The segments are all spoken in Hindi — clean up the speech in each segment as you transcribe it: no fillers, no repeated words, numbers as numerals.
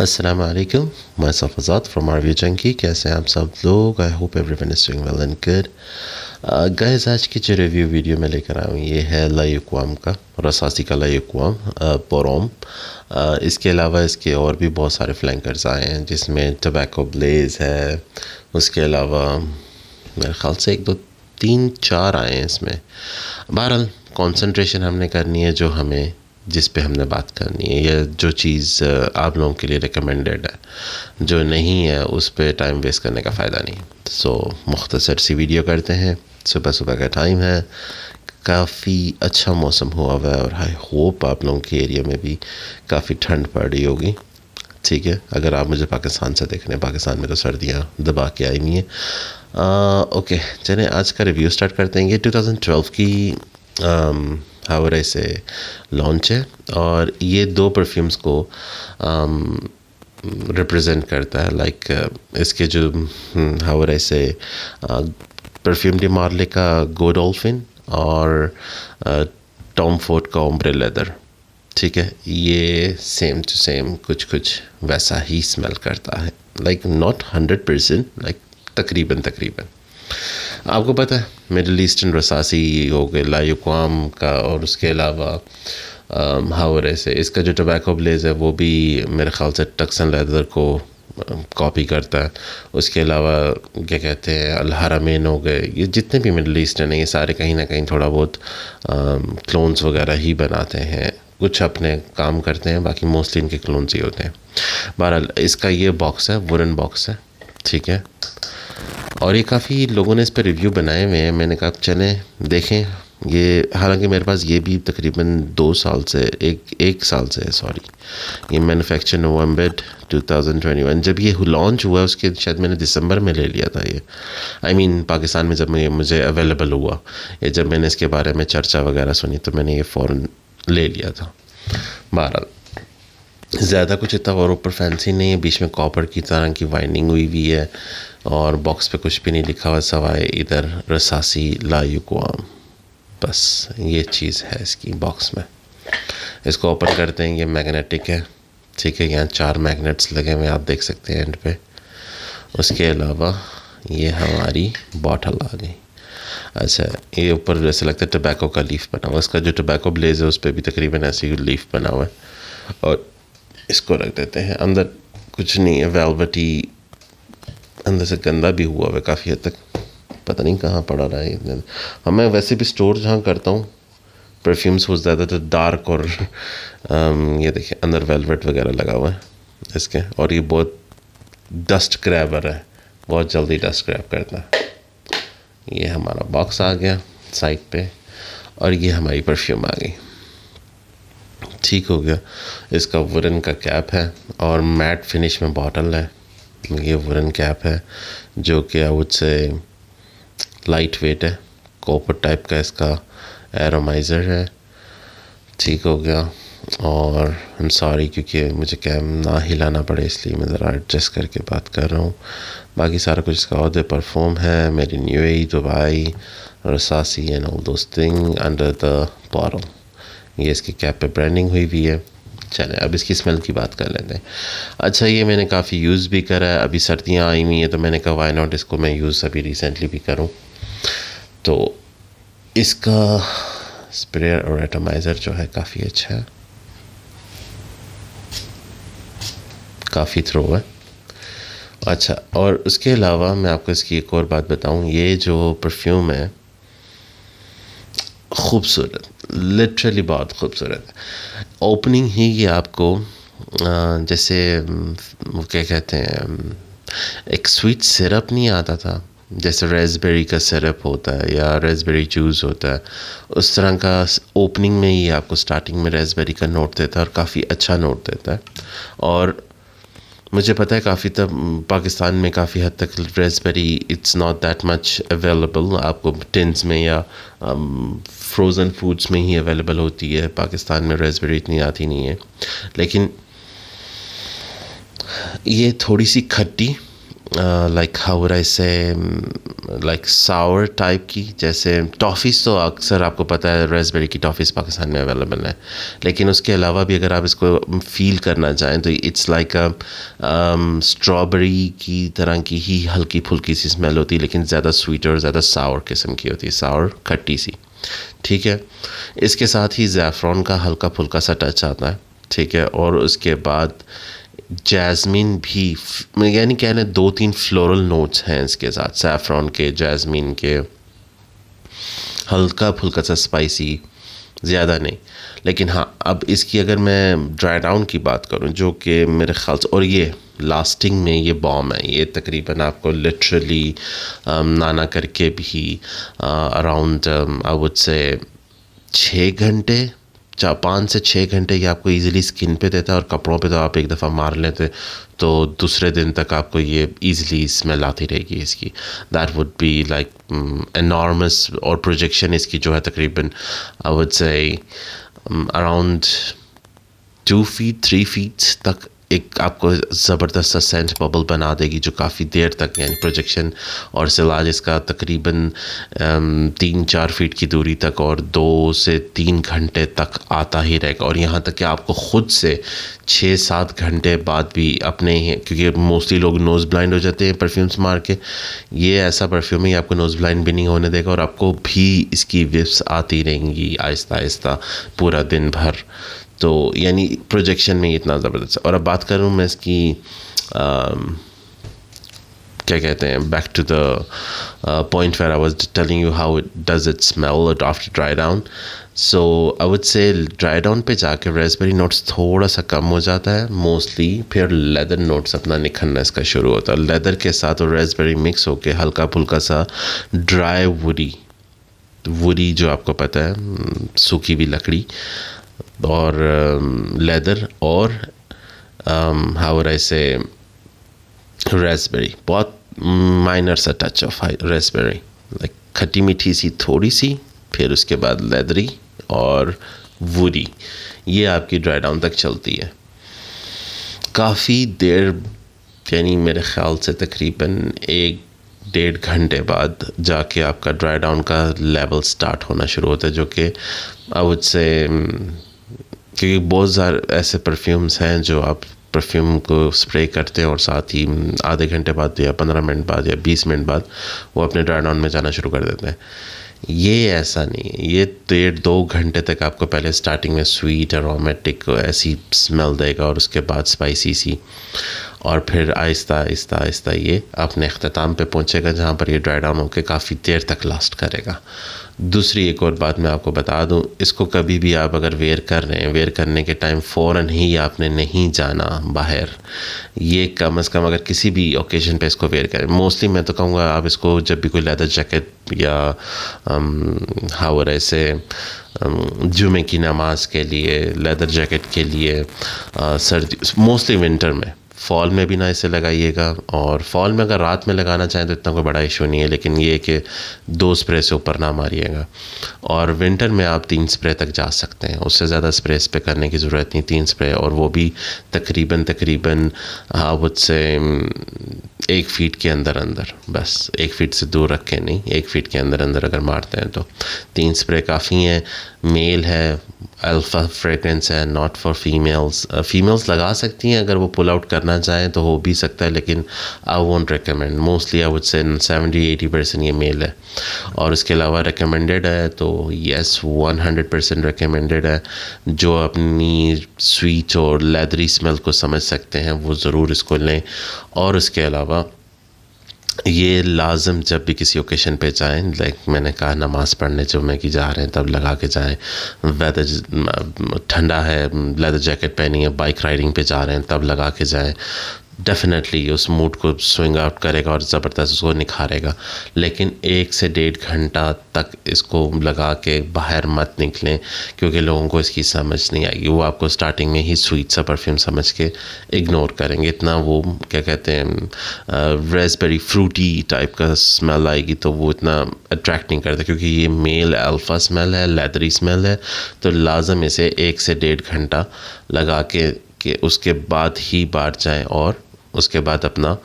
Assalamu alaikum, myself Azad from Review Junkie. कैसे हैं आप सब लोग? I hope everyone is doing well and good. Guys, आज की जो रिव्यू वीडियो में लेकर आया हूँ ये है युक़वाम का, रसासी का युक़वाम पोरोम। इसके अलावा इसके और भी बहुत सारे फ्लैंकर्स आए हैं जिसमें टबैको ब्लेज है। उसके अलावा मेरे ख्याल से 1 2 3 4 आए हैं इसमें। बहरहाल कंसंट्रेशन हमने करनी है जिस पे हमने बात करनी है, या जो चीज़ आप लोगों के लिए रिकमेंडेड है, जो नहीं है उस पे टाइम वेस्ट करने का फ़ायदा नहीं। सो मुख्तसर सी वीडियो करते हैं। सुबह सुबह का टाइम है, काफ़ी अच्छा मौसम हुआ हुआ है और आई होप आप लोगों के एरिया में भी काफ़ी ठंड पड़ रही होगी। ठीक है, अगर आप मुझे पाकिस्तान से देख रहे हैं, पाकिस्तान में तो सर्दियाँ दबा के आई हुई हैं। ओके, चलें आज का रिव्यू स्टार्ट करते हैं। ये 2012 की हावरे से लॉन्च है और ये 2 परफ्यूम्स को रिप्रेजेंट करता है। लाइक इसके जो हावरे से परफ्यूम डी मार्ले का गोडोल्फिन और टॉम फोर्ड का ओम्ब्रे लेदर। ठीक है, ये सेम टू सेम कुछ वैसा ही स्मेल करता है। लाइक नॉट 100%, लाइक तकरीबन आपको पता है मिडल ईस्टर्न रसासी हो गए युक़वाम का, और उसके अलावा हावरे से इसका जो टबैको ब्लेज है वो भी मेरे ख्याल से टक्सन लेदर को कॉपी करता है। उसके अलावा क्या कहते हैं अल हरमैन हो गए, ये जितने भी मिडल ईस्टर्न हैं ये सारे कहीं ना कहीं थोड़ा बहुत क्लोन्स वगैरह ही बनाते हैं। कुछ अपने काम करते हैं, बाकी मोस्टली इनके क्लोन्स ही होते हैं। बहरहाल इसका ये बॉक्स है, वुडन बॉक्स है। ठीक है, और ये काफ़ी लोगों ने इस पर रिव्यू बनाए हुए हैं। मैंने कहा चलें देखें ये, हालांकि मेरे पास ये भी तकरीबन 2 साल से एक साल से है, सॉरी। ये मैन्युफैक्चर नवंबर 2021, जब ये लॉन्च हुआ उसके शायद मैंने दिसंबर में ले लिया था ये। आई मीन पाकिस्तान में जब मुझे अवेलेबल हुआ, ये जब मैंने इसके बारे में चर्चा वगैरह सुनी तो मैंने ये फ़ौरन ले लिया था। बहरहाल ज़्यादा कुछ इतना और ऊपर फैंसी नहीं है, बीच में कॉपर की तरह की वाइंडिंग हुई है और बॉक्स पे कुछ भी नहीं लिखा हुआ सवाए इधर रसासी युक़वाम। बस ये चीज़ है इसकी बॉक्स में। इसको ओपन करते हैं, ये मैग्नेटिक है। ठीक है, यहाँ 4 मैग्नेट्स लगे हुए आप देख सकते हैं एंड पे। उसके अलावा ये हमारी बॉटल आ गई। अच्छा, ये ऊपर जैसे लगता है टबैको का लीफ बना हुआ, इसका जो टबैको ब्लेज है उस पर भी तकरीबन ऐसे ही लीफ बना हुआ है। और इसको रख देते हैं अंदर। कुछ नहीं है, वेलवेटी, अंदर से गंदा भी हुआ है काफ़ी हद तक, पता नहीं कहाँ पड़ा रहा है। मैं वैसे भी स्टोर जहाँ करता हूँ परफ्यूम्स हो ज़्यादा तो डार्क, और ये देखिए अंदर वेलवेट वगैरह लगा हुआ है इसके। और ये बहुत डस्ट ग्रैबर है, बहुत जल्दी डस्ट ग्रैब करता है। ये हमारा बॉक्स आ गया साइड पे, और ये हमारी परफ्यूम आ गई। ठीक हो गया। इसका वुडन का कैप है और मैट फिनिश में बॉटल है। ये वुडन कैप है जो कि आई वुड से लाइट वेट है, कॉपर टाइप का इसका एरोमाइज़र है। ठीक हो गया। और आई एम सॉरी क्योंकि मुझे कैम ना हिलाना पड़े इसलिए मैं ज़रा एडजस्ट करके बात कर रहा हूँ। बाकी सारा कुछ इसका और परफ्यूम है made in UAE, Dubai, रसासी and all those thing under the bottle. ये इसकी कैप पे ब्रांडिंग हुई भी है। चलें अब इसकी स्मेल की बात कर लेते हैं। अच्छा, ये मैंने काफ़ी यूज़ भी करा है। अभी सर्दियाँ आई हुई हैं तो मैंने कहा वाई नॉट इसको मैं यूज़ अभी रिसेंटली भी करूँ। तो इसका स्प्रे और एटमाइज़र जो है काफ़ी अच्छा है, काफ़ी थ्रो है। अच्छा, और उसके अलावा मैं आपको इसकी एक और बात बताऊँ, ये जो परफ्यूम है खूबसूरत, लिटरली बहुत खूबसूरत है। ओपनिंग ही ये आपको जैसे वो क्या कहते हैं, एक स्वीट सिरप नहीं आता था जैसे रेसबेरी का सिरप होता है या रेसबेरी जूस होता है, उस तरह का ओपनिंग में ही आपको स्टार्टिंग में रेसबेरी का नोट देता है और काफ़ी अच्छा नोट देता है। और मुझे पता है काफ़ी तब पाकिस्तान में काफ़ी हद तक raspberry it's not that much available, आपको टिन्स में या फ्रोज़न फूड्स में ही अवेलेबल होती है। पाकिस्तान में रेसबेरी इतनी आती नहीं है, लेकिन ये थोड़ी सी खट्टी लाइक हाउ वुड आई से लाइक सावर टाइप की, जैसे टॉफ़ीज़ तो अक्सर आपको पता है रेसबेरी की टॉफ़ीज़ पाकिस्तान में अवेलेबल है, लेकिन उसके अलावा भी अगर आप इसको फील करना चाहें तो इट्स लाइक स्ट्रॉबेरी की तरह की ही हल्की फुल्की सी स्मेल होती है, लेकिन ज़्यादा स्वीट और ज़्यादा सावर किस्म की होती है, सावर खट्टी सी। ठीक है, इसके साथ ही ज़ैफ़रॉन का हल्का फुल्का सा टच आता है। ठीक है, और उसके बाद जैस्मिन भी, यानी कह लें 2-3 फ्लोरल नोट्स हैं इसके साथ, सैफ़रॉन के, जैस्मिन के, हल्का फुल्का सा स्पाइसी, ज़्यादा नहीं। लेकिन हाँ, अब इसकी अगर मैं ड्राई डाउन की बात करूँ, जो कि मेरे ख्याल से, और ये लास्टिंग में ये बॉम है, ये तकरीबन आपको लिटरली नाना करके भी अराउंड आई वुड से 6 घंटे, 5 से 6 घंटे ये आपको इजीली स्किन पे देता है, और कपड़ों पे तो आप एक दफ़ा मार लेते तो दूसरे दिन तक आपको ये इजीली स्मेल आती रहेगी इसकी। That would be like enormous. और प्रोजेक्शन इसकी जो है तकरीबन आई वुड से अराउंड 2 फीट 3 फीट तक एक आपको ज़बरदस्त सा सेंट बबल बना देगी, जो काफ़ी देर तक, यानी प्रोजेक्शन और सिलाज इसका तकरीबन 3-4 फीट की दूरी तक और 2 से 3 घंटे तक आता ही रहेगा। और यहाँ तक कि आपको ख़ुद से 6-7 घंटे बाद भी अपने, क्योंकि मोस्टली लोग नोज़ ब्लाइंड हो जाते हैं परफ्यूम्स मार के, ये ऐसा परफ्यूम है आपको नोज़ ब्लाइंड भी नहीं होने देगा, और आपको भी इसकी विफ्स आती रहेंगी आहिस्ता आहिस्ता पूरा दिन भर। तो यानी प्रोजेक्शन में इतना ज़बरदस्त है। और अब बात करूँ मैं इसकी क्या कहते हैं, back to the point where I was telling you how does it smell after dry down. So I would say dry down पे जाके रेसबेरी नोट्स थोड़ा सा कम हो जाता है मोस्टली, फिर लेदर नोट्स अपना निखरना इसका शुरू होता है। लेदर के साथ और रेसबेरी मिक्स होके हल्का फुल्का सा ड्राई वुडी जो आपको पता है, सूखी हुई लकड़ी, और लेदर, और हाउ वुड आई से रेसबेरी, बहुत माइनर सा टच ऑफ रेसबेरी, लाइक खट्टी मीठी सी थोड़ी सी, फिर उसके बाद लेदरी और वुडी, ये आपकी ड्राई डाउन तक चलती है काफ़ी देर, यानी मेरे ख्याल से तकरीबन 1-1.5 घंटे बाद जाके आपका ड्राई डाउन का लेवल स्टार्ट होना शुरू होता है, जो कि आई वुड से, क्योंकि बहुत सारे ऐसे परफ्यूम्स हैं जो आप परफ्यूम को स्प्रे करते हैं और साथ ही आधे घंटे बाद या 15 मिनट बाद या 20 मिनट बाद वो अपने ड्राई डाउन में जाना शुरू कर देते हैं। ये ऐसा नहीं है, ये 1.5-2 घंटे तक आपको पहले स्टार्टिंग में स्वीट अरोमेटिक ऐसी स्मेल देगा, और उसके बाद स्पाइसी सी, और फिर आहिस्ता आहिस्ता आहिस्ता ये अपने अख्ताम पे पहुंचेगा, जहाँ पर ये ड्राई डाउन होकर काफ़ी देर तक लास्ट करेगा। दूसरी एक और बात मैं आपको बता दूं, इसको कभी भी आप अगर वेयर कर रहे हैं, वेयर करने के टाइम फ़ौरन ही आपने नहीं जाना बाहर। ये कम से कम अगर किसी भी ओकेजन पे इसको वेयर करें, मोस्टली मैं तो कहूँगा आप इसको जब भी कोई लेदर जैकेट या हाउ ऐसे जुमे की नमाज के लिए, लेदर जैकेट के लिए, सर्दी, मोस्टली विंटर में, फॉल में भी ना इसे लगाइएगा। और फॉल में अगर रात में लगाना चाहें तो इतना कोई बड़ा इशू नहीं है, लेकिन ये कि 2 स्प्रे से ऊपर ना मारिएगा। और विंटर में आप 3 स्प्रे तक जा सकते हैं, उससे ज़्यादा स्प्रे इस पे करने की ज़रूरत नहीं। 3 स्प्रे, और वो भी तकरीबन हाँ वुड से 1 फीट के अंदर, बस 1 फीट से दूर रख के नहीं, 1 फीट के अंदर अगर मारते हैं तो 3 स्प्रे काफ़ी हैं। मेल है, अल्फ़ा फ्रेगरेंस है, नॉट फॉर फीमेल्स। फीमेल्स लगा सकती हैं अगर वो पुल आउट करना चाहें तो हो भी सकता है, लेकिन I won't recommend. Mostly I would से 70-80% ये मेल है। और उसके अलावा रिकमेंडेड है तो येस 100% रिकमेंडेड है। जो अपनी स्वीट और लेदरी स्मेल को समझ सकते हैं वो ज़रूर इसको लें। और उसके अलावा ये लाजम जब भी किसी ओकेशन पे जाएं, लाइक मैंने कहा नमाज़ पढ़ने जुम्मे की जा रहे हैं तब लगा के जाएं, वेदर ठंडा है लेदर जैकेट पहनी है, बाइक राइडिंग पे जा रहे हैं तब लगा के जाएं। डेफिनेटली उस मूड को स्विंग आउट करेगा और ज़बरदस्त उसको निखारेगा। लेकिन 1 से 1.5 घंटा तक इसको लगा के बाहर मत निकलें, क्योंकि लोगों को इसकी समझ नहीं आएगी। वो आपको स्टार्टिंग में ही स्वीट सा परफ्यूम समझ के इग्नोर करेंगे। इतना वो क्या कहते हैं रेसबेरी फ्रूटी टाइप का स्मेल आएगी तो वो इतना अट्रैक्ट नहीं करता, क्योंकि ये मेल अल्फ़ा स्मेल है, लेदरी स्मेल है। तो लाजम इसे 1 से 1.5 घंटा लगा के उसके बाद ही बाहर जाएं और उसके बाद अपना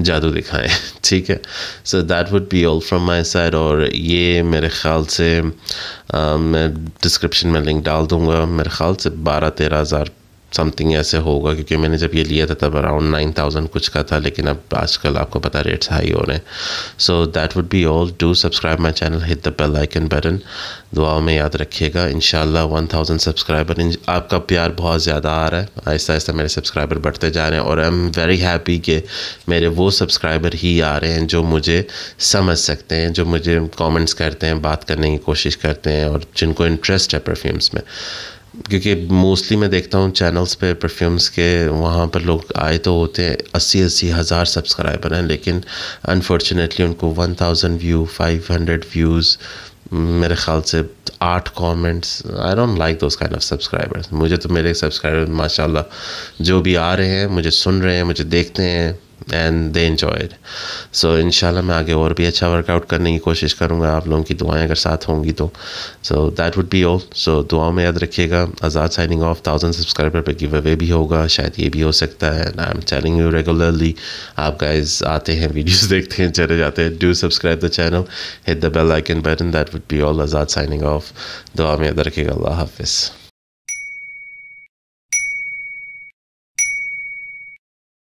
जादू दिखाएं। ठीक है, सो that would be all from my side. और ये मेरे ख़्याल से मैं डिस्क्रिप्शन में लिंक डाल दूँगा। मेरे ख़्याल से 12-13 हज़ार समथिंग ऐसे होगा, क्योंकि मैंने जब ये लिया था तब अराउंड 9,000 कुछ का था, लेकिन अब आजकल आपको पता रेट्स हाई हो रहे हैं। So that would be all. Do subscribe my channel, hit the bell icon button. दुआओं में याद रखिएगा। इंशाल्लाह 1000 सब्सक्राइबर, आपका प्यार बहुत ज़्यादा आ रहा है, आहिस्ता आहिस्ता मेरे सब्सक्राइबर बढ़ते जा रहे हैं। और आई एम वेरी हैप्पी कि मेरे वो सब्सक्राइबर ही आ रहे हैं जो मुझे समझ सकते हैं, जो मुझे कमेंट्स करते हैं, बात करने की कोशिश करते हैं, और जिनको इंटरेस्ट है परफ्यूम्स में। क्योंकि मोस्टली मैं देखता हूँ चैनल्स पे परफ्यूम्स के, वहाँ पर लोग आए तो होते हैं 80-80 हज़ार सब्सक्राइबर हैं, लेकिन अनफॉर्चुनेटली उनको 1000 व्यू, 500 व्यूज़, मेरे ख़्याल से 8 comments. I don't like those kind of subscribers. मुझे तो मेरे सब्सक्राइबर माशाल्लाह जो भी आ रहे हैं, मुझे सुन रहे हैं, मुझे देखते हैं, एंड दे एन्जॉयड। सो इंशाल्लाह मैं आगे और भी अच्छा वर्कआउट करने की कोशिश करूँगा, आप लोगों की दुआएं अगर साथ होंगी तो। So that would be all. So दुआओं में याद रखिएगा। Azad signing off. 1000 सब्सक्राइबर पे गिव अवे भी होगा, शायद ये भी हो सकता है। I am telling you regularly. आप गाइज आते हैं, वीडियोस देखते हैं, चले जाते हैं। Do subscribe the channel, hit the bell icon button. That would be all. Azad signing off. दुआ में याद रखिएगा। अल्लाह हाफिज़।